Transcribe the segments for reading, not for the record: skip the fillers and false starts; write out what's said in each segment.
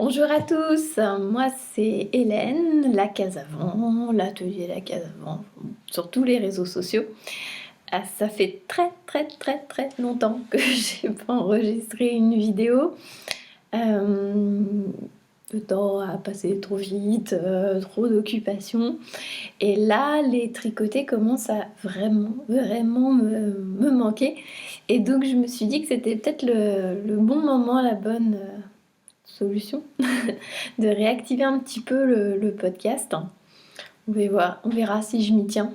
Bonjour à tous, moi c'est Hélène, la case avant, l'atelier La Case Avant, sur tous les réseaux sociaux. Ça fait très longtemps que j'ai pas enregistré une vidéo. Le temps a passé trop vite, trop d'occupations. Et là, les tricotés commencent à vraiment me manquer. Et donc je me suis dit que c'était peut-être le bon moment, la bonne solution de réactiver un petit peu le podcast. On verra si je m'y tiens.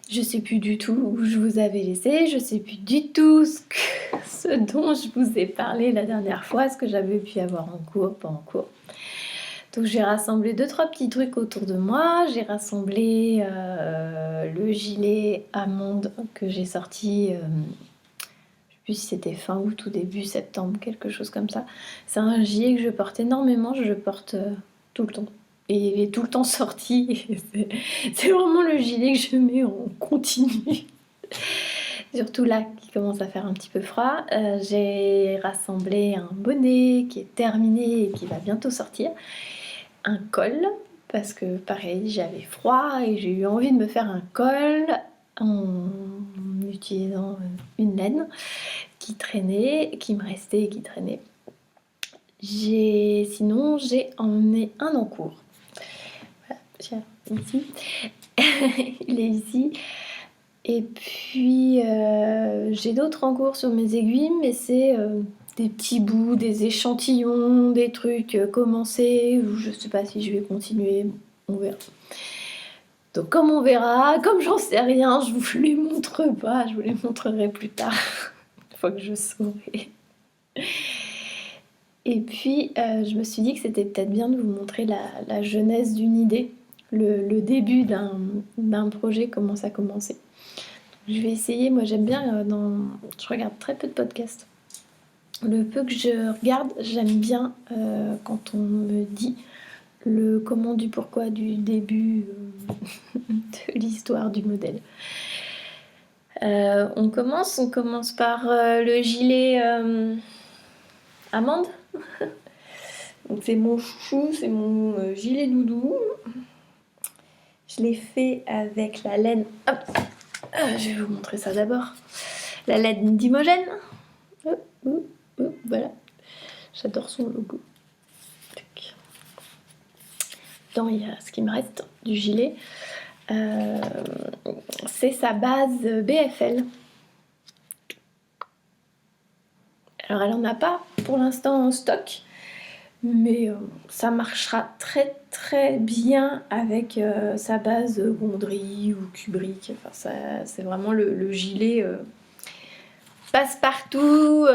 Je sais plus du tout où je vous avais laissé, je sais plus du tout ce dont je vous ai parlé la dernière fois, ce que j'avais pu avoir en cours, pas en cours. Donc j'ai rassemblé 2-3 petits trucs autour de moi. J'ai rassemblé le gilet amande que j'ai sorti, je sais plus si c'était fin août ou début septembre, quelque chose comme ça. C'est un gilet que je porte énormément, je le porte tout le temps. Et il est tout le temps sorti. C'est vraiment le gilet que je mets en continu. Surtout là, qui commence à faire un petit peu froid. J'ai rassemblé un bonnet qui est terminé et qui va bientôt sortir. Un col, parce que pareil, j'avais froid et j'ai eu envie de me faire un col en utilisant une laine qui traînait, qui me restait et qui traînait. Sinon, j'ai emmené un en cours. Voilà, ici. Il est ici. Et puis, j'ai d'autres en cours sur mes aiguilles, mais c'est des petits bouts, des échantillons, des trucs commencés, ou je sais pas si je vais continuer, on verra. Donc comme on verra, comme j'en sais rien, je vous les montre pas, je vous les montrerai plus tard, une fois que je saurai. Et puis, je me suis dit que c'était peut-être bien de vous montrer la genèse d'une idée, le début d'un projet, comment ça a commencé. Je vais essayer, moi j'aime bien, je regarde très peu de podcasts. Le peu que je regarde, j'aime bien quand on me dit le comment du pourquoi du début de l'histoire du modèle. On commence par le gilet amande. Donc c'est mon chouchou, c'est mon gilet doudou. Je l'ai fait avec la laine. Hop, je vais vous montrer ça d'abord. La laine d'Imogène. Voilà. J'adore son logo. Dedans, il y a ce qui me reste du gilet. C'est sa base BFL. Alors, elle n'en a pas pour l'instant en stock, mais ça marchera très bien avec sa base Gondry ou Kubrick. Enfin, c'est vraiment le gilet passe-partout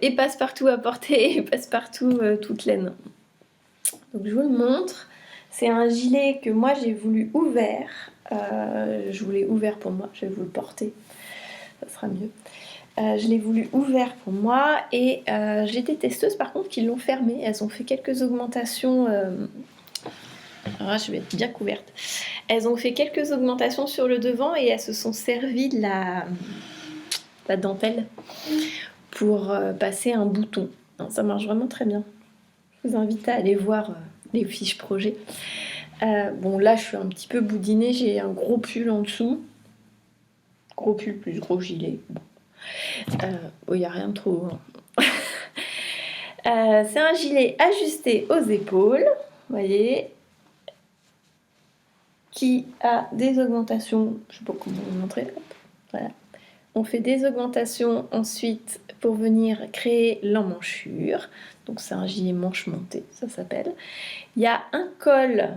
et passe-partout à porter et passe-partout toute laine. Donc, je vous le montre. C'est un gilet que moi j'ai voulu ouvert. Je voulais ouvert pour moi, je vais vous le porter, ça sera mieux. Je l'ai voulu ouvert pour moi et j'ai des testeuses par contre qui l'ont fermé. Elles ont fait quelques augmentations. Alors là, je vais être bien couverte. Elles ont fait quelques augmentations sur le devant et elles se sont servies de la dentelle pour passer un bouton. Non, ça marche vraiment très bien. Je vous invite à aller voir les fiches projet. Bon, là, je suis un petit peu boudinée. J'ai un gros pull en dessous. Gros pull plus gros gilet. Bon. Il n'y a rien de trop. C'est un gilet ajusté aux épaules, vous voyez, qui a des augmentations. Je ne sais pas comment vous montrer. Hop, voilà. On fait des augmentations ensuite pour venir créer l'emmanchure. Donc c'est un gilet manche montée, ça s'appelle. Il y a un col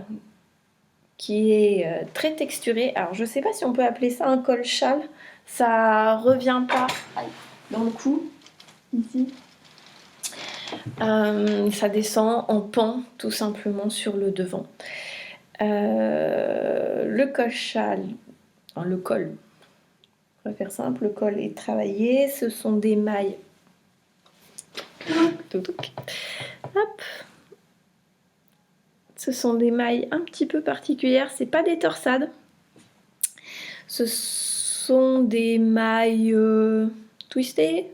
qui est très texturé. Alors je ne sais pas si on peut appeler ça un col châle. Ça revient pas dans le cou, ici. Ça descend en pan tout simplement sur le devant. Le col châle, enfin, le col, on va faire simple, le col est travaillé. Ce sont des mailles. Hop. Ce sont des mailles un petit peu particulières. C'est pas des torsades. Ce sont des mailles twistées.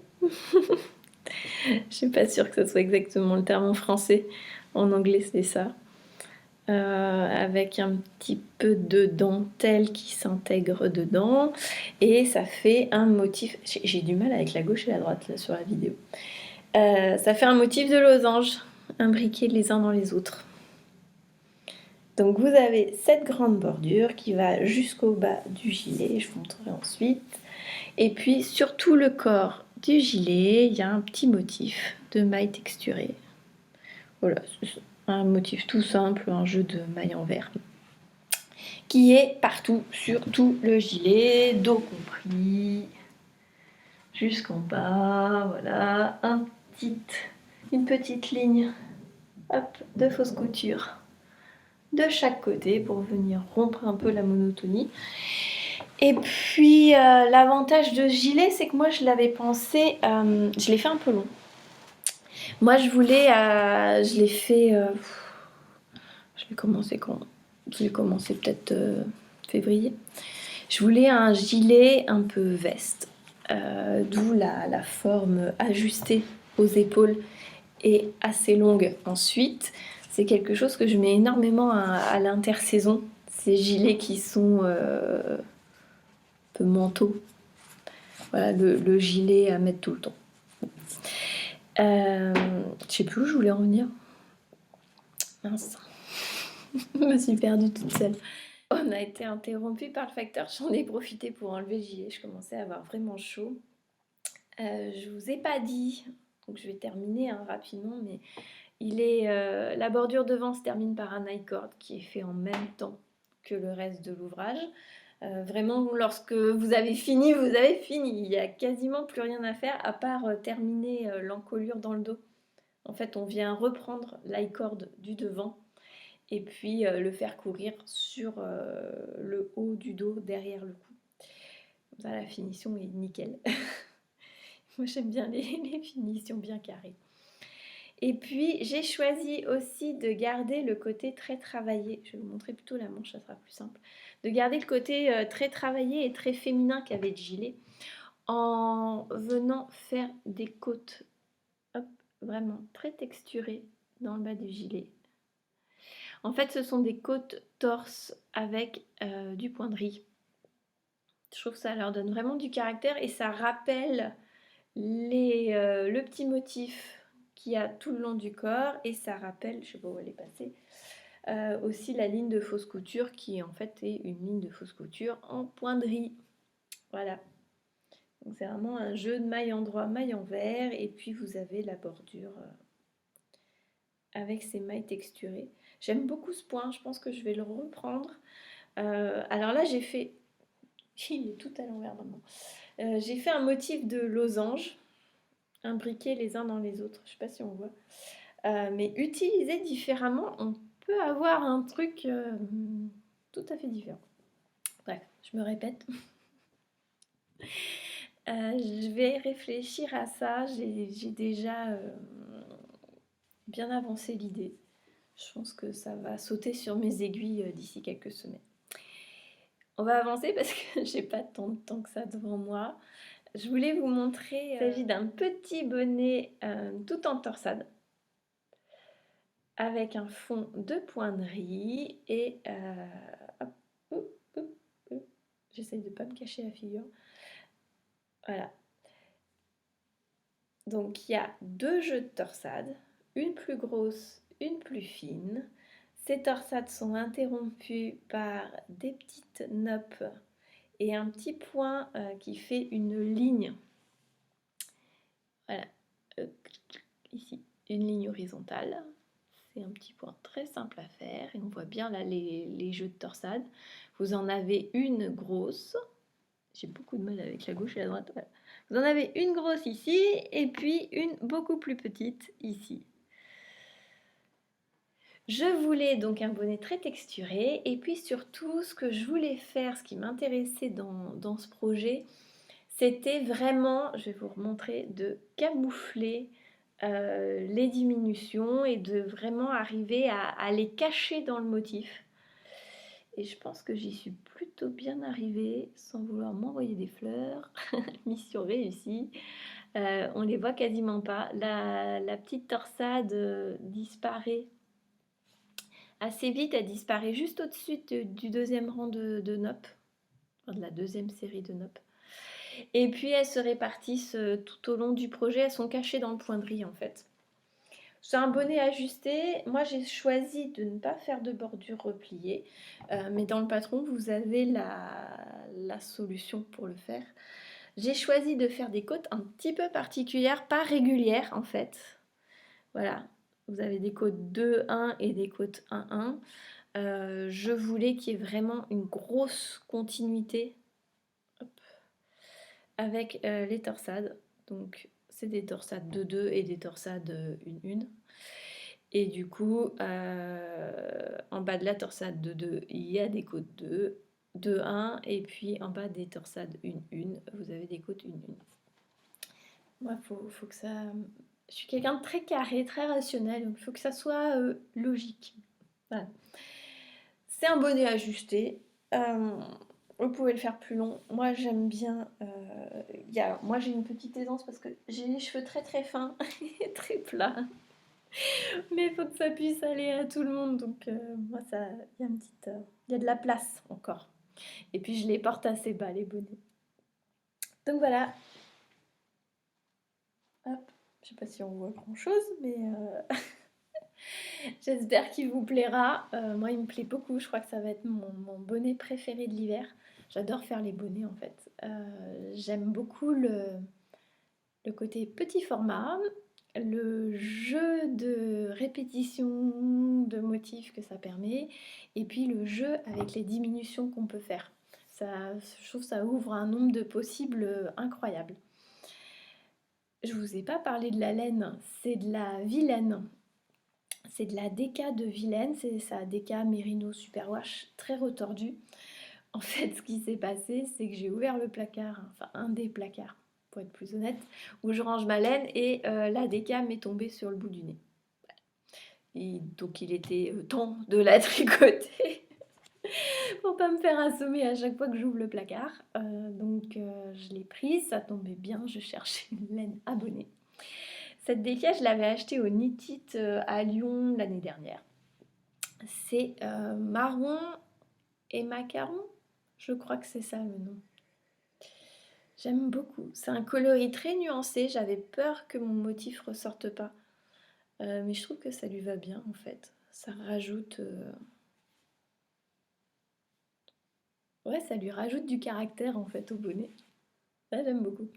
Je suis pas sûre que ce soit exactement le terme en français. En anglais, c'est ça. Avec un petit peu de dentelle qui s'intègre dedans. Et ça fait un motif... J'ai du mal avec la gauche et la droite là sur la vidéo. Ça fait un motif de losange, imbriqués les uns dans les autres. Donc vous avez cette grande bordure qui va jusqu'au bas du gilet, je vous montrerai ensuite. Et puis sur tout le corps du gilet, il y a un petit motif de maille texturée. Voilà, c'est un motif tout simple, un jeu de maille en verre, qui est partout sur tout le gilet, dos compris, jusqu'en bas, voilà, une petite ligne, hop, de fausse couture de chaque côté pour venir rompre un peu la monotonie. Et puis l'avantage de ce gilet, c'est que moi je l'avais pensé, je l'ai fait un peu long. Moi je voulais, je l'ai fait, je l'ai commencé quand? Je l'ai commencé peut-être février. Je voulais un gilet un peu veste, d'où la forme ajustée aux épaules et assez longue ensuite. C'est quelque chose que je mets énormément à l'intersaison. Ces gilets qui sont un peu manteau. Voilà, le gilet à mettre tout le temps. Je sais plus où je voulais en venir. Mince. Je me suis perdue toute seule. On a été interrompu par le facteur. J'en ai profité pour enlever le gilet. Je commençais à avoir vraiment chaud. Je vous ai pas dit, donc je vais terminer rapidement, mais la bordure devant se termine par un I-cord qui est fait en même temps que le reste de l'ouvrage. Vraiment, lorsque vous avez fini, vous avez fini. Il n'y a quasiment plus rien à faire à part terminer l'encolure dans le dos. En fait, on vient reprendre l'i-cord du devant et puis le faire courir sur le haut du dos derrière le cou. Comme ça, la finition est nickel. Moi, j'aime bien les finitions bien carrées. Et puis, j'ai choisi aussi de garder le côté très travaillé. Je vais vous montrer plutôt la manche, ça sera plus simple. De garder le côté très travaillé et très féminin qu'avait le gilet en venant faire des côtes, hop, vraiment très texturées dans le bas du gilet. En fait, ce sont des côtes torse avec du point de riz. Je trouve que ça leur donne vraiment du caractère et ça rappelle le petit motif qu'il y a tout le long du corps et ça rappelle, je sais pas où elle est passée, aussi la ligne de fausse couture qui en fait est une ligne de fausse couture en point de riz. Voilà. Donc c'est vraiment un jeu de maille en droit, maille en vert et puis vous avez la bordure avec ces mailles texturées. J'aime beaucoup ce point, je pense que je vais le reprendre. Alors là j'ai fait, il est tout à l'envers maintenant. J'ai fait un motif de losange imbriqués les uns dans les autres. Je ne sais pas si on voit. Mais utilisé différemment, on peut avoir un truc tout à fait différent. Bref, je me répète. Je vais réfléchir à ça. J'ai déjà bien avancé l'idée. Je pense que ça va sauter sur mes aiguilles d'ici quelques semaines. On va avancer parce que j'ai pas tant de temps que ça devant moi. Je voulais vous montrer, il s'agit d'un petit bonnet tout en torsade avec un fond de point de riz et j'essaye de ne pas me cacher la figure. Voilà. Donc il y a deux jeux de torsades, une plus grosse, une plus fine. Ces torsades sont interrompues par des petites noppes et un petit point qui fait une ligne. Voilà, ici, une ligne horizontale. C'est un petit point très simple à faire et on voit bien là les jeux de torsade. Vous en avez une grosse. J'ai beaucoup de mal avec la gauche et la droite. Voilà. Vous en avez une grosse ici et puis une beaucoup plus petite ici. Je voulais donc un bonnet très texturé et puis surtout ce que je voulais faire, ce qui m'intéressait dans ce projet, c'était vraiment, je vais vous remontrer, de camoufler les diminutions et de vraiment arriver à les cacher dans le motif. Et je pense que j'y suis plutôt bien arrivée sans vouloir m'envoyer des fleurs. Mission réussie. On les voit quasiment pas. La petite torsade disparaît assez vite. Elle disparaît juste au-dessus du deuxième rang de nopp, enfin, de la deuxième série de nopp. Et puis elles se répartissent tout au long du projet. Elles sont cachées dans le point de riz en fait. C'est un bonnet ajusté. Moi, j'ai choisi de ne pas faire de bordure repliée. Mais dans le patron, vous avez la solution pour le faire. J'ai choisi de faire des côtes un petit peu particulières, pas régulières en fait. Voilà, vous avez des côtes 2-1 et des côtes 1-1. Je voulais qu'il y ait vraiment une grosse continuité avec les torsades. Donc, c'est des torsades 2-2 et des torsades 1-1. Et du coup, en bas de la torsade 2-2, il y a des côtes 2, 2-1. Et puis en bas des torsades 1-1, vous avez des côtes 1-1. Moi, faut que ça... Je suis quelqu'un de très carré, très rationnel, donc il faut que ça soit logique. Voilà. C'est un bonnet ajusté. Vous pouvez le faire plus long. Moi, j'aime bien... moi, j'ai une petite aisance parce que j'ai les cheveux très très fins et très plats. Mais il faut que ça puisse aller à tout le monde. Donc, moi, il y a il y a de la place encore. Et puis, je les porte assez bas, les bonnets. Donc, voilà. Hop. Je sais pas si on voit grand-chose, mais j'espère qu'il vous plaira. Moi, il me plaît beaucoup. Je crois que ça va être mon bonnet préféré de l'hiver. J'adore faire les bonnets, en fait. J'aime beaucoup le côté petit format, le jeu de répétition de motifs que ça permet, et puis le jeu avec les diminutions qu'on peut faire. Je trouve que ça ouvre un nombre de possibles incroyable. Je vous ai pas parlé de la laine, c'est de la vilaine. C'est de la DK de Vilaine, c'est sa DK Merino Superwash très retordue. En fait, ce qui s'est passé, c'est que j'ai ouvert le placard, enfin un des placards, pour être plus honnête, où je range ma laine et la DK m'est tombée sur le bout du nez. Et donc il était temps de la tricoter pour pas me faire assommer à chaque fois que j'ouvre le placard. Donc je l'ai prise, ça tombait bien, je cherchais une laine abonnée. Cette DK, je l'avais achetée au Knit It à Lyon l'année dernière. C'est marron et macaron, je crois que c'est ça le nom. J'aime beaucoup. C'est un coloris très nuancé. J'avais peur que mon motif ressorte pas. Mais je trouve que ça lui va bien en fait. Ça rajoute... Ouais, ça lui rajoute du caractère en fait au bonnet. Ça, j'aime beaucoup.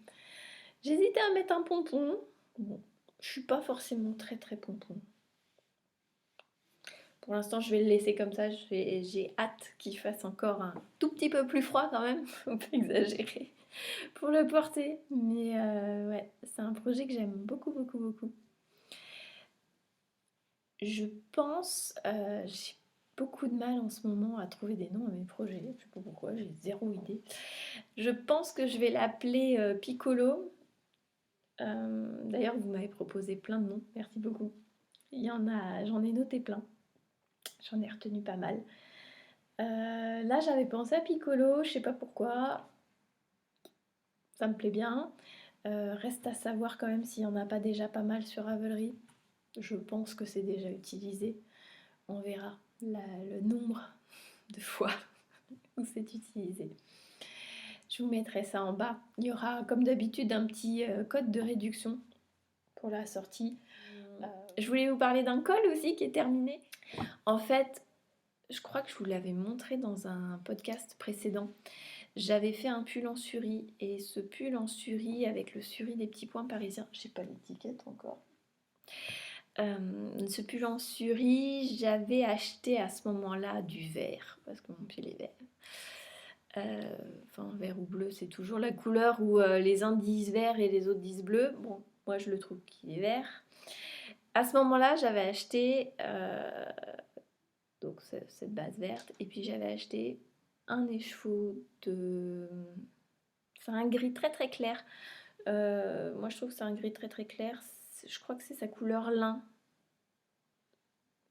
J'hésitais à mettre un pompon. Bon, je suis pas forcément très très pompon. Pour l'instant, je vais le laisser comme ça. J'ai hâte qu'il fasse encore un tout petit peu plus froid quand même. Faut pas exagérer pour le porter. Mais ouais, c'est un projet que j'aime beaucoup, beaucoup, beaucoup. Je pense, j'ai beaucoup de mal en ce moment à trouver des noms à mes projets. Je sais pas pourquoi, j'ai zéro idée. Je pense que je vais l'appeler Piccolo. D'ailleurs, vous m'avez proposé plein de noms. Merci beaucoup. Il y en a, j'en ai noté plein. J'en ai retenu pas mal. Là, j'avais pensé à Piccolo, je sais pas pourquoi. Ça me plaît bien. Reste à savoir quand même s'il n'y en a pas déjà pas mal sur Ravelry. Je pense que c'est déjà utilisé. On verra le nombre de fois où c'est utilisé. Je vous mettrai ça en bas. Il y aura comme d'habitude un petit code de réduction pour la sortie. Je voulais vous parler d'un col aussi qui est terminé. En fait, je crois que je vous l'avais montré dans un podcast précédent. J'avais fait un pull en suri et ce pull en suri avec le suri des petits points parisiens, je sais pas l'étiquette encore. Ce pull en suri, j'avais acheté à ce moment-là du vert parce que mon pull est vert. Enfin, vert ou bleu, c'est toujours la couleur où les uns disent vert et les autres disent bleu. Bon, moi je le trouve qu'il est vert. À ce moment-là, j'avais acheté donc cette base verte et puis j'avais acheté un écheveau de... C'est un gris très très clair. Moi je trouve que c'est un gris très très clair. Je crois que c'est sa couleur lin.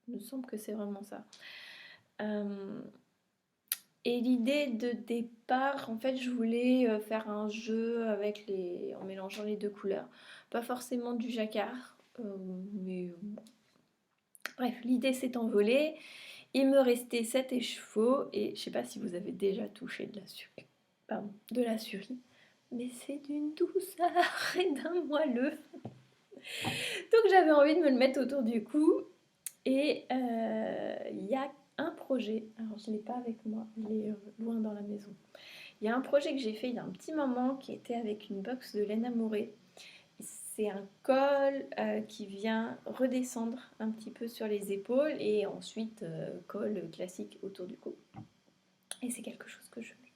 Il me semble que c'est vraiment ça. Et l'idée de départ, en fait, je voulais faire un jeu en mélangeant les deux couleurs. Pas forcément du jacquard, mais bref, l'idée s'est envolée. Il me restait 7 écheveaux et je sais pas si vous avez déjà touché de la surie, mais c'est d'une douceur et d'un moelleux. Donc j'avais envie de me le mettre autour du cou et il y a un projet, alors je ne l'ai pas avec moi, il est loin dans la maison. Il y a un projet que j'ai fait il y a un petit moment qui était avec une box de laine amourée. C'est un col qui vient redescendre un petit peu sur les épaules et ensuite col classique autour du cou. Et c'est quelque chose que je mets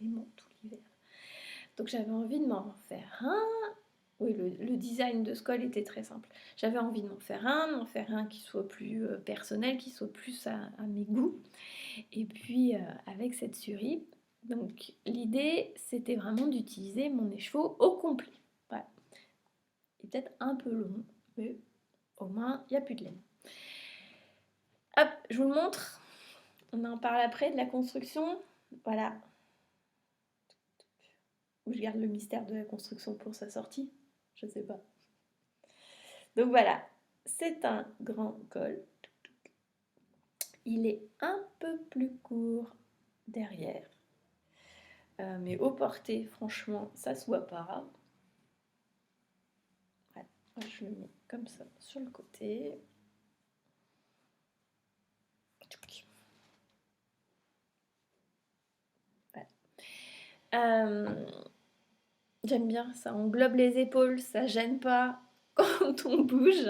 énormément tout l'hiver. Donc j'avais envie de m'en faire un. Oui, le design de ce col était très simple. J'avais envie de m'en faire un qui soit plus personnel, qui soit plus à mes goûts. Et puis avec cette surie, donc l'idée c'était vraiment d'utiliser mon écheveau au complet. Voilà. Il est peut-être un peu long, mais au moins il n'y a plus de laine. Hop, je vous le montre. On en parle après de la construction. Voilà. Ou je garde le mystère de la construction pour sa sortie. Je ne sais pas. Donc voilà, c'est un grand col. Il est un peu plus court derrière. Mais au porté, franchement, ça se voit pas. Voilà, je le mets comme ça sur le côté. Voilà. J'aime bien, ça englobe les épaules, ça gêne pas quand on bouge.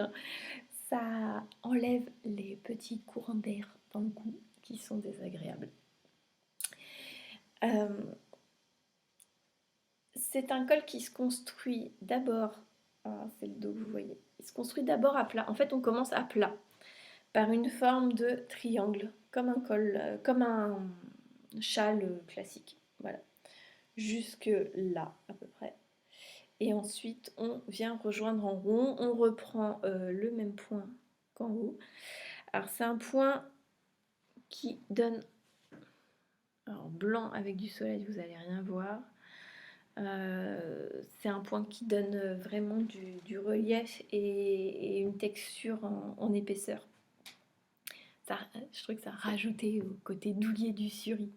Ça enlève les petits courants d'air dans le cou qui sont désagréables. C'est un col qui se construit d'abord, c'est le dos que vous voyez, il se construit d'abord à plat. En fait, on commence à plat par une forme de triangle, comme un col, comme un châle classique. Voilà, jusque là à peu près. Et ensuite, on vient rejoindre en rond, on reprend le même point qu'en haut. Alors, c'est un point qui donne, alors blanc avec du soleil, vous n'allez rien voir. C'est un point qui donne vraiment du relief et une texture en épaisseur. Ça, je trouve que ça a rajouté au côté douillet du suri.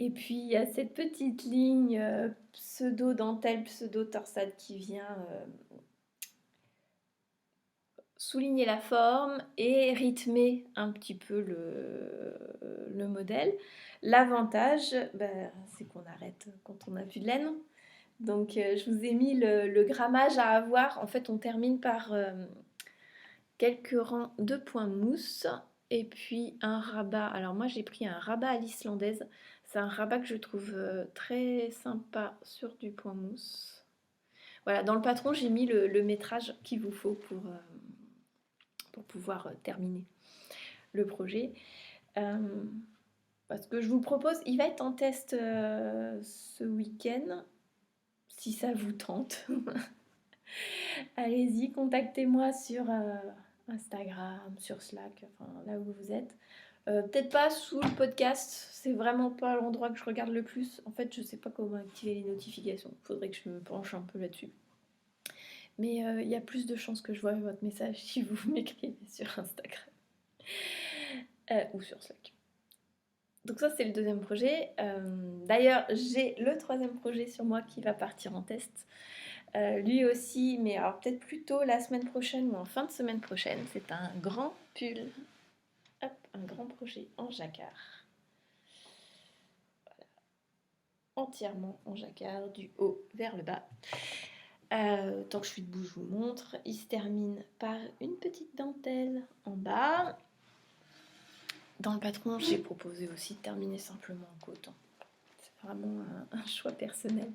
Et puis il y a cette petite ligne pseudo-dentelle, pseudo-torsade qui vient souligner la forme et rythmer un petit peu le modèle. L'avantage, c'est qu'on arrête quand on n'a plus de laine. Donc je vous ai mis le grammage à avoir. En fait, on termine par quelques rangs de points mousse et puis un rabat. Alors moi, j'ai pris un rabat à l'islandaise. C'est un rabat que je trouve très sympa sur du point mousse. Voilà, dans le patron, j'ai mis le métrage qu'il vous faut pour pouvoir terminer le projet. Parce que je vous propose, il va être en test ce week-end, si ça vous tente. Allez-y, contactez-moi sur Instagram, sur Slack, enfin là où vous êtes. Peut-être pas sous le podcast, c'est vraiment pas l'endroit que je regarde le plus. En fait, je sais pas comment activer les notifications. Faudrait que je me penche un peu là-dessus. Mais il y a plus de chances que je voie votre message si vous m'écrivez sur Instagram ou sur Slack. Donc ça, c'est le deuxième projet. D'ailleurs, j'ai le troisième projet sur moi qui va partir en test. Lui aussi, mais alors peut-être plutôt la semaine prochaine ou en fin de semaine prochaine. C'est un grand pull. Hop, un grand projet en jacquard. Voilà. Entièrement en jacquard, du haut vers le bas. Tant que je suis debout, je vous montre. Il se termine par une petite dentelle en bas. Dans le patron, j'ai proposé aussi de terminer simplement en coton. C'est vraiment un choix personnel.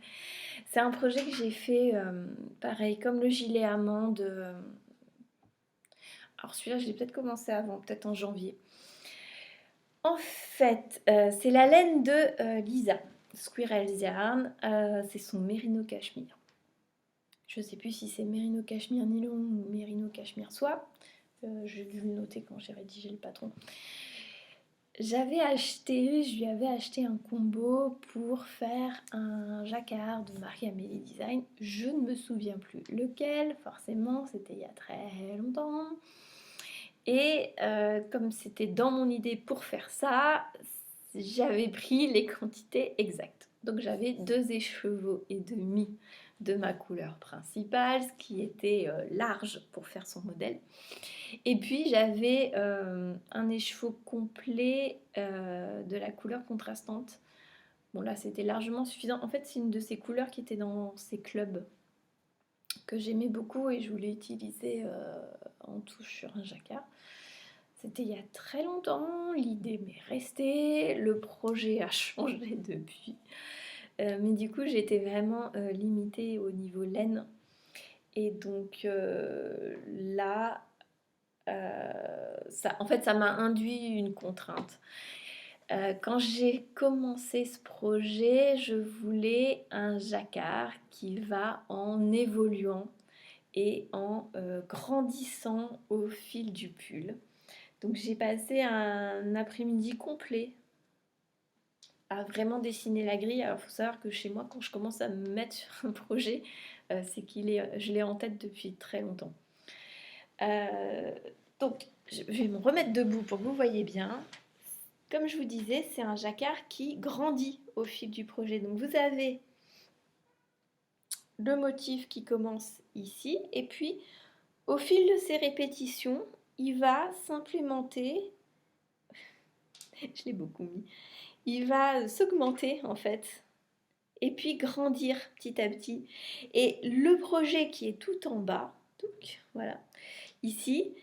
C'est un projet que j'ai fait pareil, comme le gilet amande. Alors celui-là, je l'ai peut-être commencé avant, peut-être en janvier. En fait, c'est la laine de Lisa, Squirrel's Yarn. C'est son Merino Cachemire. Je ne sais plus si c'est Merino Cachemire nylon ou Merino Cachemire soie. J'ai dû le noter quand j'ai rédigé le patron. je lui avais acheté un combo pour faire un jacquard de marque Amélie Design. Je ne me souviens plus lequel, forcément, c'était il y a très longtemps. Et comme c'était dans mon idée pour faire ça, j'avais pris les quantités exactes. Donc j'avais 2 écheveaux et demi de ma couleur principale, ce qui était large pour faire son modèle. Et puis j'avais un écheveau complet de la couleur contrastante. Bon là c'était largement suffisant. En fait c'est une de ces couleurs qui était dans ces clubs que j'aimais beaucoup et je voulais utiliser en touche sur un jacquard. C'était il y a très longtemps, l'idée m'est restée, le projet a changé depuis. Mais du coup j'étais vraiment limitée au niveau laine. Et donc là, en fait, ça m'a induit une contrainte. Quand j'ai commencé ce projet, je voulais un jacquard qui va en évoluant et en grandissant au fil du pull. Donc j'ai passé un après-midi complet à vraiment dessiner la grille. Alors il faut savoir que chez moi, quand je commence à me mettre sur un projet, je l'ai en tête depuis très longtemps. Donc, je vais me remettre debout pour que vous voyez bien. Comme je vous disais, c'est un jacquard qui grandit au fil du projet. Donc, vous avez le motif qui commence ici, et puis au fil de ces répétitions, il va s'implémenter. Je l'ai beaucoup mis. Il va s'augmenter en fait, et puis grandir petit à petit. Et le projet qui est tout en bas, donc voilà, ici,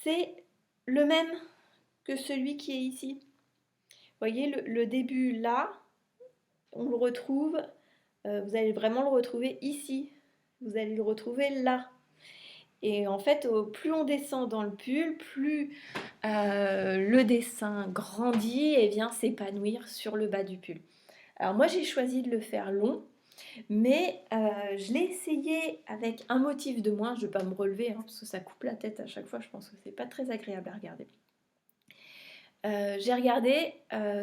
c'est le même que celui qui est ici. Vous voyez, le début là, on le retrouve, vous allez vraiment le retrouver ici. Vous allez le retrouver là. Et en fait, plus on descend dans le pull, plus le dessin grandit et vient s'épanouir sur le bas du pull. Alors moi, j'ai choisi de le faire long, mais je l'ai essayé avec un motif de moins. Je ne vais pas me relever, hein, parce que ça coupe la tête à chaque fois. Je pense que c'est pas très agréable à regarder. J'ai regardé,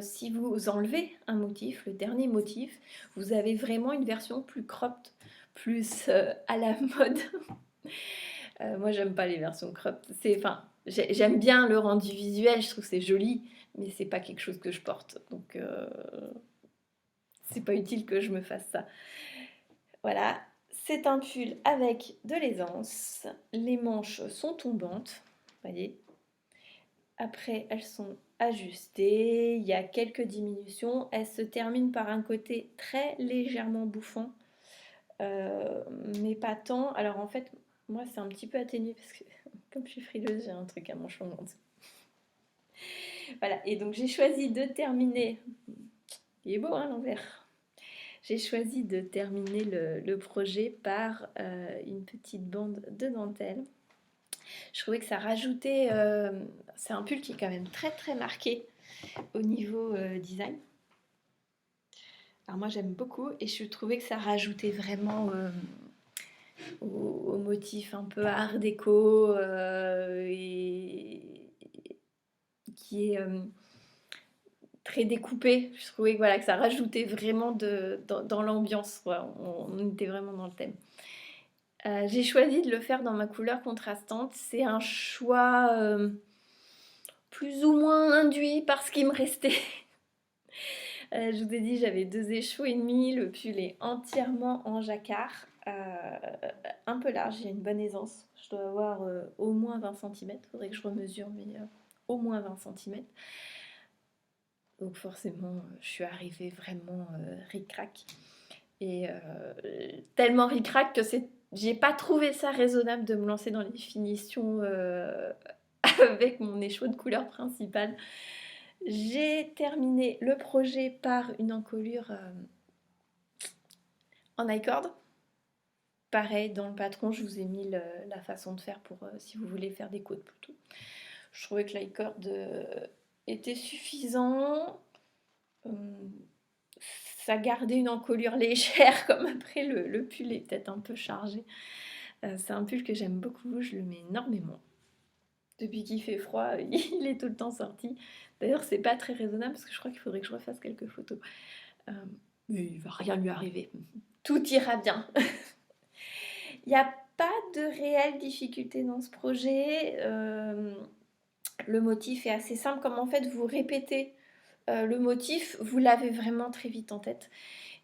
si vous enlevez un motif, le dernier motif, vous avez vraiment une version plus cropped, plus à la mode. Moi, j'aime pas les versions cropped. J'aime bien le rendu visuel, je trouve que c'est joli, mais c'est pas quelque chose que je porte. Donc, c'est pas utile que je me fasse ça. Voilà, c'est un pull avec de l'aisance. Les manches sont tombantes, vous voyez. Après, elles sont ajustées, il y a quelques diminutions. Elles se terminent par un côté très légèrement bouffant, mais pas tant. Alors en fait, moi c'est un petit peu atténué parce que comme je suis frileuse, j'ai un truc à manches longues. Voilà, et donc j'ai choisi de terminer. Il est beau hein l'envers. J'ai choisi de terminer le projet par une petite bande de dentelle. Je trouvais que ça rajoutait... c'est un pull qui est quand même très très marqué au niveau design. Alors moi j'aime beaucoup et je trouvais que ça rajoutait vraiment au motif un peu art déco et qui est très découpé. Je trouvais que, voilà, que ça rajoutait vraiment dans l'ambiance. Voilà, on était vraiment dans le thème. J'ai choisi de le faire dans ma couleur contrastante. C'est un choix plus ou moins induit par ce qui me restait. Je vous ai dit, j'avais 2 échos et demi. Le pull est entièrement en jacquard. Un peu large, il y a une bonne aisance. Je dois avoir au moins 20 cm. Il faudrait que je remesure, mais au moins 20 cm. Donc forcément, je suis arrivée vraiment ric-rac. Et tellement ric-rac que j'ai pas trouvé ça raisonnable de me lancer dans les finitions avec mon écheveau de couleur principale. J'ai terminé le projet par une encolure en I-cord. Pareil, dans le patron, je vous ai mis la façon de faire pour si vous voulez faire des côtes plutôt. Je trouvais que l'i-cord était suffisant. Ça gardait une encolure légère, comme après le pull est peut-être un peu chargé. C'est un pull que j'aime beaucoup, je le mets énormément. Depuis qu'il fait froid, il est tout le temps sorti. D'ailleurs, c'est pas très raisonnable parce que je crois qu'il faudrait que je refasse quelques photos. Mais il va rien lui arriver. Tout ira bien. Il n'y a pas de réelle difficulté dans ce projet. Le motif est assez simple. Comme en fait vous répétez le motif, vous l'avez vraiment très vite en tête.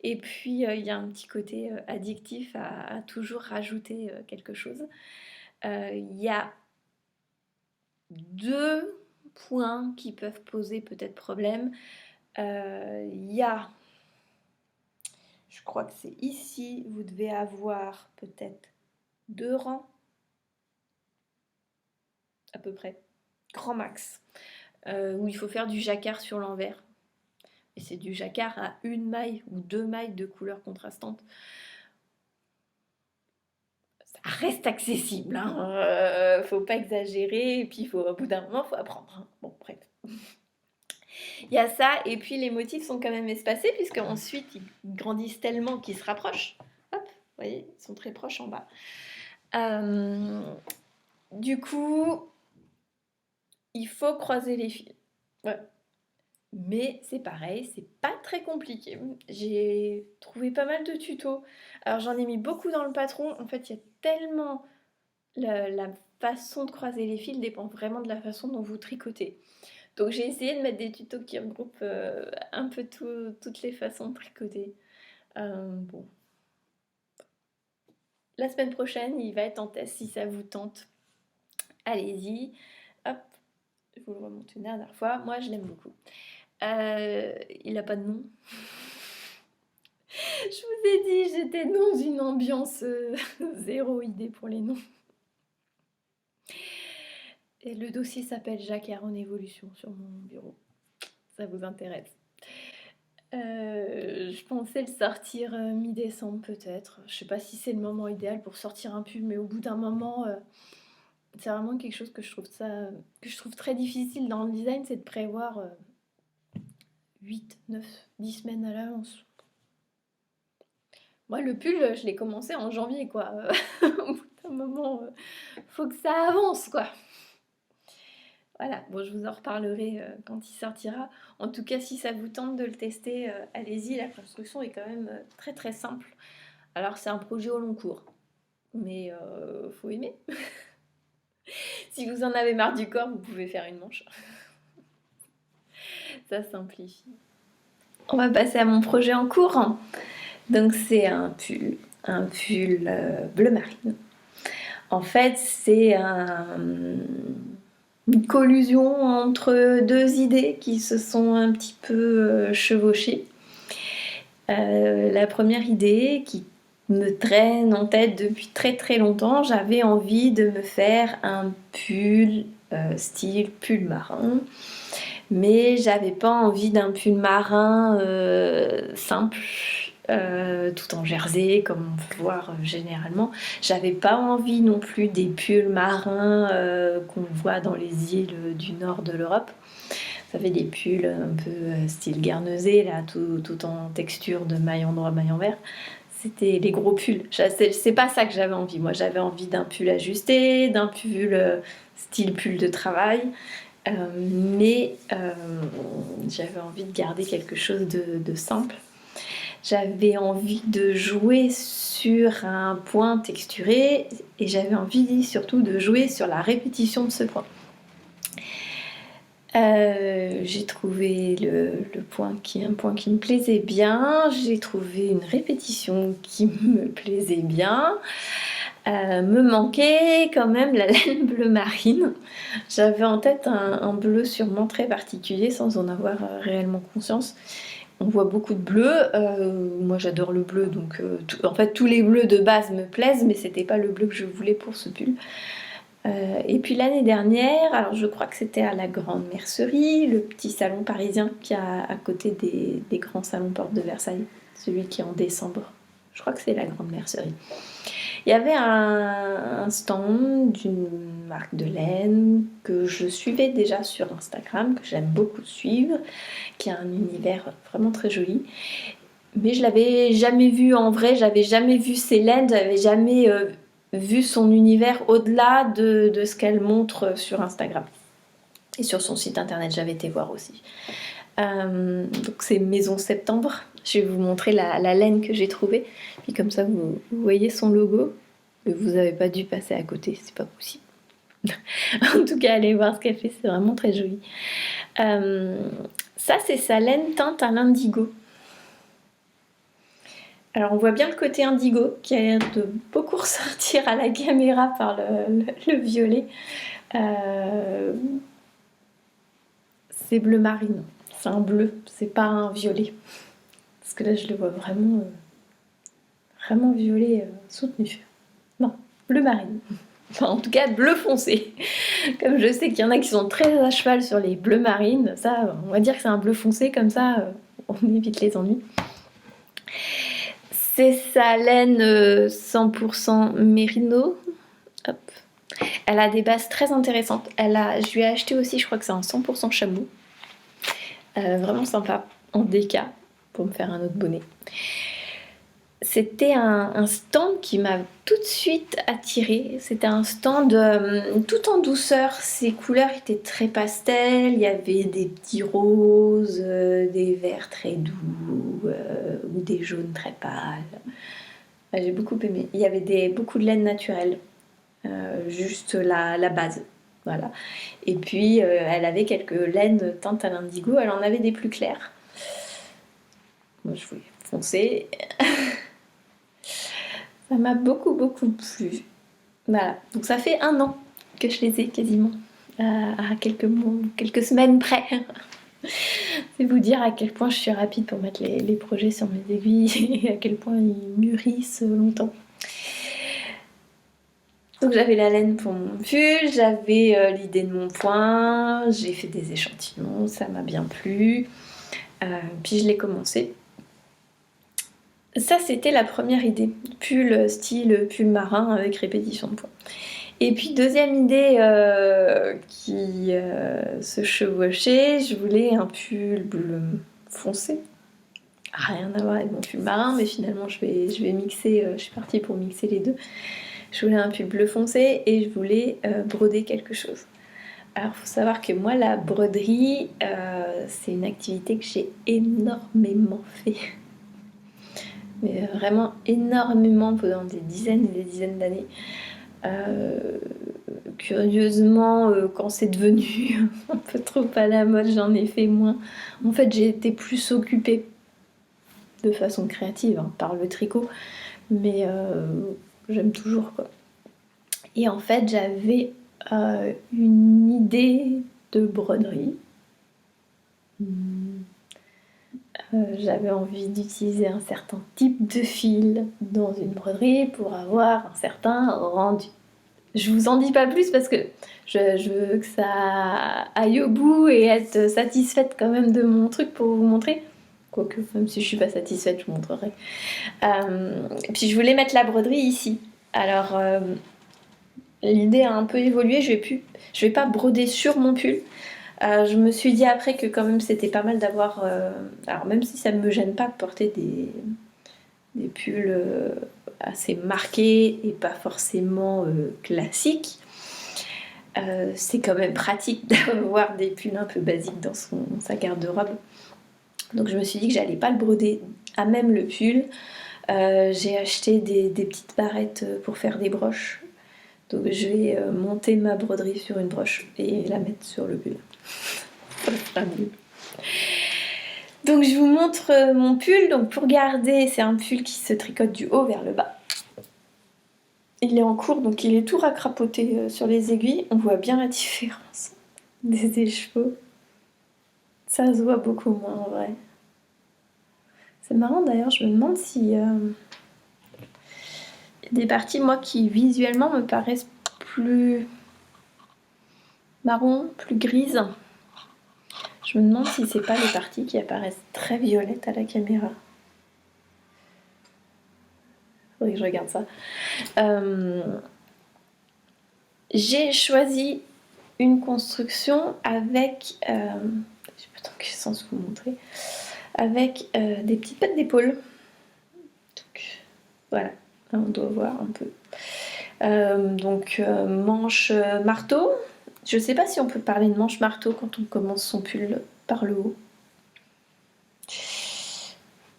Et puis il y a un petit côté addictif à toujours rajouter quelque chose. Il y a deux points qui peuvent poser peut-être problème. Il y a, je crois que c'est ici, vous devez avoir peut-être 2 rangs, à peu près, grand max, où il faut faire du jacquard sur l'envers. Et c'est du jacquard à 1 maille ou 2 mailles de couleurs contrastantes. Ça reste accessible, hein. Faut pas exagérer, et puis au bout d'un moment, faut apprendre, hein. Bon, bref. Il y a ça, et puis les motifs sont quand même espacés, puisque ensuite ils grandissent tellement qu'ils se rapprochent. Hop, vous voyez, ils sont très proches en bas. Du coup, il faut croiser les fils. Ouais. Mais c'est pareil, c'est pas très compliqué. J'ai trouvé pas mal de tutos. Alors j'en ai mis beaucoup dans le patron. En fait, il y a tellement... La façon de croiser les fils dépend vraiment de la façon dont vous tricotez. Donc j'ai essayé de mettre des tutos qui regroupent un peu toutes les façons de tricoter. Bon. La semaine prochaine, il va être en test si ça vous tente. Allez-y. Hop, je vous le remonte une dernière fois. Moi, je l'aime beaucoup. Il n'a pas de nom. Je vous ai dit, j'étais dans une ambiance zéro idée pour les noms. Et le dossier s'appelle Jacquard en évolution sur mon bureau. Ça vous intéresse? Je pensais le sortir mi-décembre peut-être. Je sais pas si c'est le moment idéal pour sortir un pull, mais au bout d'un moment, c'est vraiment quelque chose que je trouve très difficile dans le design, c'est de prévoir 8, 9, 10 semaines à l'avance. Moi, le pull, je l'ai commencé en janvier, quoi. Au bout d'un moment, faut que ça avance, quoi. Voilà, bon, je vous en reparlerai quand il sortira. En tout cas, si ça vous tente de le tester, allez-y. La construction est quand même très très simple. Alors, c'est un projet au long cours, mais faut aimer. Si vous en avez marre du corps, vous pouvez faire une manche. Ça simplifie. On va passer à mon projet en cours. Donc, c'est un pull bleu marine. En fait, c'est une collusion entre deux idées qui se sont un petit peu chevauchées. La première idée qui me traîne en tête depuis très très longtemps, j'avais envie de me faire un pull style pull marin, mais j'avais pas envie d'un pull marin simple. Tout en jersey comme on peut voir généralement. J'avais pas envie non plus des pulls marins qu'on voit dans les îles du nord de l'Europe. Ça fait des pulls un peu style guernesey là, tout en texture de maille en droit, maille en vert. C'était les gros pulls. C'est pas ça que j'avais envie. Moi j'avais envie d'un pull ajusté, d'un pull style pull de travail. Mais j'avais envie de garder quelque chose de simple. J'avais envie de jouer sur un point texturé et j'avais envie surtout de jouer sur la répétition de ce point. J'ai trouvé le point un point qui me plaisait bien, j'ai trouvé une répétition qui me plaisait bien. Me manquait quand même la laine bleu marine. J'avais en tête un bleu sûrement très particulier sans en avoir réellement conscience. On voit beaucoup de bleu, moi j'adore le bleu, donc en fait tous les bleus de base me plaisent, mais c'était pas le bleu que je voulais pour ce pull. Et puis l'année dernière, alors je crois que c'était à la Grande Mercerie, le petit salon parisien qui a à côté des grands salons Porte de Versailles, celui qui est en décembre, je crois que c'est la Grande Mercerie. Il y avait un stand d'une marque de laine que je suivais déjà sur Instagram, que j'aime beaucoup suivre, qui a un univers vraiment très joli. Mais je l'avais jamais vu en vrai, j'avais jamais vu ces laines, j'avais jamais vu son univers au-delà de ce qu'elle montre sur Instagram. Et sur son site internet, j'avais été voir aussi. Donc c'est Maison Septembre. Je vais vous montrer la laine que j'ai trouvée. Puis comme ça, vous voyez son logo. Mais vous n'avez pas dû passer à côté, c'est pas possible. En tout cas, allez voir ce qu'elle fait, c'est vraiment très joli. Ça, c'est sa laine teinte à l'indigo. Alors on voit bien le côté indigo qui a l'air de beaucoup ressortir à la caméra par le violet. C'est bleu marine, c'est un bleu, c'est pas un violet. Parce que là je le vois vraiment, vraiment violet soutenu. Non, bleu marine. Enfin, en tout cas bleu foncé. Comme je sais qu'il y en a qui sont très à cheval sur les bleus marines, ça on va dire que c'est un bleu foncé, comme ça on évite les ennuis. C'est sa laine 100% mérino. Hop. Elle a des bases très intéressantes. Je lui ai acheté aussi, je crois que c'est un 100% chameau. Vraiment sympa, en déca, pour me faire un autre bonnet. C'était un stand qui m'a tout de suite attirée. C'était un stand tout en douceur. Ses couleurs étaient très pastel. Il y avait des petits roses, des verts très doux ou des jaunes très pâles. J'ai beaucoup aimé. Il y avait beaucoup de laine naturelle. Juste la base. Voilà. Et puis elle avait quelques laines teintes à l'indigo. Elle en avait des plus claires. Moi je voulais foncer. Ça m'a beaucoup plu. Voilà. Donc ça fait 1 an que je les ai quasiment. À quelques mois, quelques semaines près. C'est vous dire à quel point je suis rapide pour mettre les projets sur mes aiguilles et à quel point ils mûrissent longtemps. Donc j'avais la laine pour mon pull, j'avais l'idée de mon point, j'ai fait des échantillons, ça m'a bien plu. Puis je l'ai commencé. Ça c'était la première idée, pull style pull marin avec répétition de points. Et puis deuxième idée qui se chevauchait, je voulais un pull bleu foncé. Rien à voir avec mon pull marin, mais finalement je vais mixer, je suis partie pour mixer les deux. Je voulais un pull bleu foncé et je voulais broder quelque chose. Alors, il faut savoir que moi, la broderie, c'est une activité que j'ai énormément fait. Mais vraiment énormément pendant des dizaines et des dizaines d'années. Curieusement, quand c'est devenu un peu trop à la mode, j'en ai fait moins. En fait, j'ai été plus occupée de façon créative par le tricot. Mais j'aime toujours quoi. Et en fait, j'avais une idée de broderie. J'avais envie d'utiliser un certain type de fil dans une broderie pour avoir un certain rendu. Je vous en dis pas plus parce que je veux que ça aille au bout et être satisfaite quand même de mon truc pour vous montrer. Quoique, même si je suis pas satisfaite, je vous montrerai. Puis je voulais mettre la broderie ici. Alors, l'idée a un peu évolué. Je vais pas broder sur mon pull. Je me suis dit après que quand même c'était pas mal d'avoir... alors même si ça ne me gêne pas de porter des pulls assez marqués et pas forcément classiques, c'est quand même pratique d'avoir des pulls un peu basiques dans sa garde-robe. Donc je me suis dit que j'allais pas le broder à même le pull. J'ai acheté des petites barrettes pour faire des broches. Donc je vais monter ma broderie sur une broche et la mettre sur le pull. Ça sera mieux. Donc je vous montre mon pull. Donc pour garder, c'est un pull qui se tricote du haut vers le bas. Il est en cours, donc il est tout racrapoté sur les aiguilles. On voit bien la différence des écheveaux. Ça se voit beaucoup moins en vrai. C'est marrant d'ailleurs, je me demande si... des parties, moi, qui visuellement me paraissent plus marron, plus grises. Je me demande si c'est pas les parties qui apparaissent très violettes à la caméra. Faudrait que je regarde ça. J'ai choisi une construction avec... je sais pas dans quel sens vous montrer. Avec des petites pattes d'épaule. Donc, voilà, on doit voir un peu. Manche marteau. Je sais pas si on peut parler de manche marteau quand on commence son pull par le haut.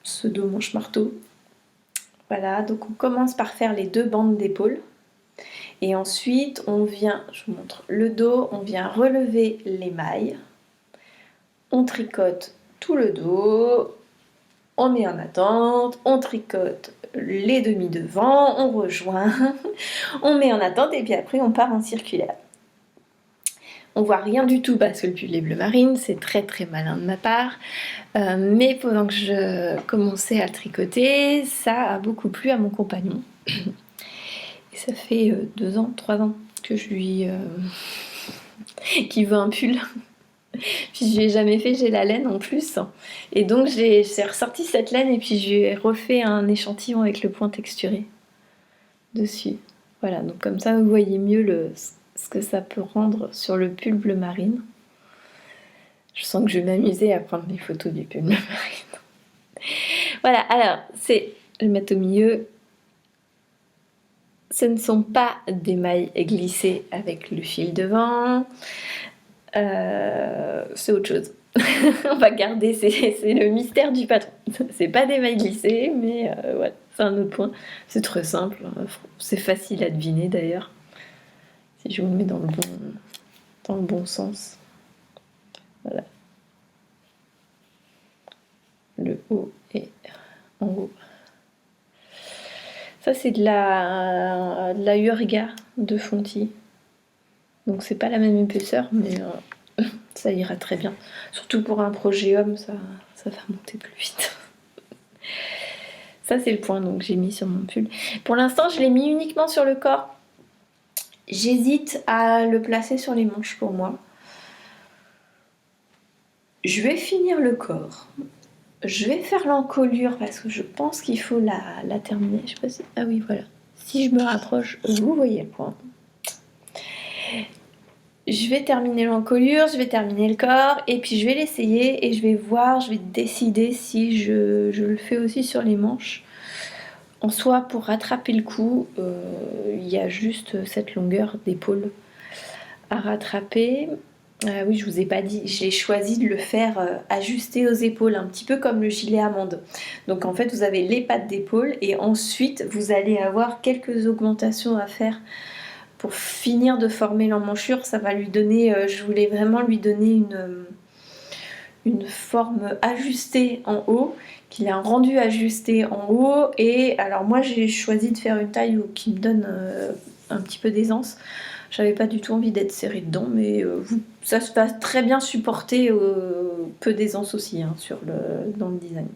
Pseudo manche marteau. Voilà, donc on commence par faire les 2 bandes d'épaule. Et ensuite, on vient, je vous montre le dos, on vient relever les mailles. On tricote tout le dos, on met en attente, on tricote les demi devant, on rejoint, on met en attente et puis après on part en circulaire. On voit rien du tout parce que le pull est bleu marine, c'est très très malin de ma part. Mais pendant que je commençais à tricoter, ça a beaucoup plu à mon compagnon. Et ça fait 2 ans, 3 ans que je lui... qui veut un pull. Puis je lui ai jamais fait, j'ai la laine en plus. Et donc j'ai ressorti cette laine et puis je lui ai refait un échantillon avec le point texturé dessus. Voilà, donc comme ça vous voyez mieux ce que ça peut rendre sur le pull bleu marine. Je sens que je vais m'amuser à prendre des photos du pull bleu marine. Voilà, alors je vais le mettre au milieu. Ce ne sont pas des mailles glissées avec le fil devant. C'est autre chose. On va garder, c'est le mystère du patron. C'est pas des mailles glissées, mais ouais, c'est un autre point. C'est très simple, c'est facile à deviner d'ailleurs. Si je vous le mets dans le bon sens. Voilà. Le haut et en haut. Ça c'est de la Urga de Fonty. Donc c'est pas la même épaisseur, mais ça ira très bien. Surtout pour un projet homme, ça va monter plus vite. Ça c'est le point donc que j'ai mis sur mon pull. Pour l'instant je l'ai mis uniquement sur le corps. J'hésite à le placer sur les manches pour moi. Je vais finir le corps. Je vais faire l'encolure parce que je pense qu'il faut la terminer. Je sais pas si... Ah oui voilà. Si je me rapproche, vous voyez le point. Je vais terminer l'encolure, je vais terminer le corps et puis je vais l'essayer et je vais voir, je vais décider si je le fais aussi sur les manches. En soi, pour rattraper le coup, il y a juste cette longueur d'épaule à rattraper. Oui, je vous ai pas dit, j'ai choisi de le faire ajuster aux épaules, un petit peu comme le gilet amande. Donc en fait, vous avez les pattes d'épaule et ensuite vous allez avoir quelques augmentations à faire pour finir de former l'emmanchure. Ça va lui donner, je voulais vraiment lui donner une forme ajustée en haut, qu'il a un rendu ajusté en haut. Et alors moi j'ai choisi de faire une taille qui me donne un petit peu d'aisance. J'avais pas du tout envie d'être serrée dedans, mais ça se passe très bien supporter peu d'aisance aussi hein, dans le design.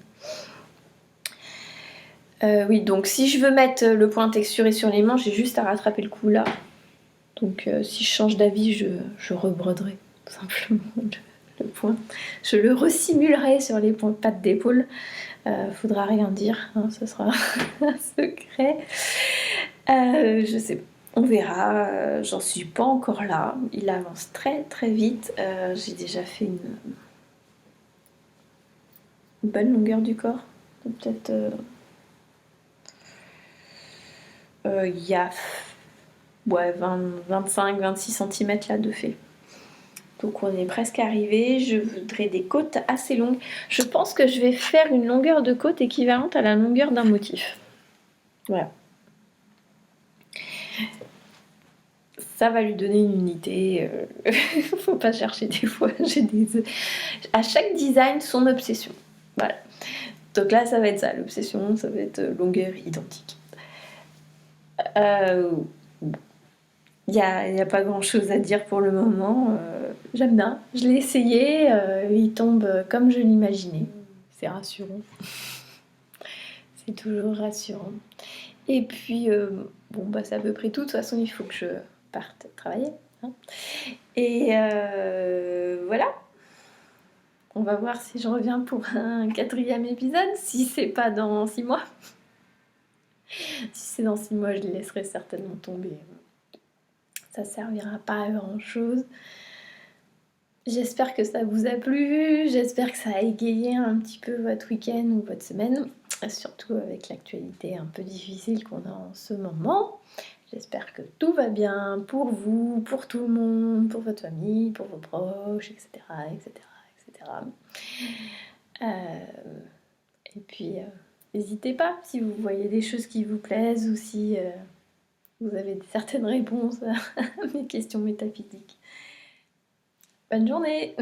Oui, donc si je veux mettre le point texturé sur les manches, j'ai juste à rattraper le cou là. Donc si je change d'avis, je rebroderai tout simplement le point. Je le resimulerai sur les pattes d'épaule. Faudra rien dire, hein, ce sera un secret. Je sais pas. On verra, j'en suis pas encore là. Il avance très très vite. J'ai déjà fait une bonne longueur du corps. Peut-être. Il y a 25-26 cm là de fait. Donc on est presque arrivé. Je voudrais des côtes assez longues. Je pense que je vais faire une longueur de côte équivalente à la longueur d'un motif. Voilà. Ça va lui donner une unité. Faut pas chercher des fois. À chaque design, son obsession. Voilà. Donc là, ça va être ça. L'obsession, ça va être longueur identique. Il n'y a pas grand chose à dire pour le moment. J'aime bien. Je l'ai essayé. Il tombe comme je l'imaginais. C'est rassurant. C'est toujours rassurant. Et puis, c'est à peu près tout. De toute façon, il faut que je parte travailler. Hein. Et voilà. On va voir si je reviens pour un 4e épisode. Si c'est pas dans 6 mois. Si c'est dans 6 mois, je les laisserai certainement tomber. Ça servira pas à grand chose. J'espère que ça vous a plu, j'espère que ça a égayé un petit peu votre week-end ou votre semaine, surtout avec l'actualité un peu difficile qu'on a en ce moment. J'espère que tout va bien pour vous, pour tout le monde, pour votre famille, pour vos proches, etc., etc., etc. Et puis, n'hésitez pas si vous voyez des choses qui vous plaisent ou si vous avez certaines réponses à mes questions métaphysiques. Bonne journée!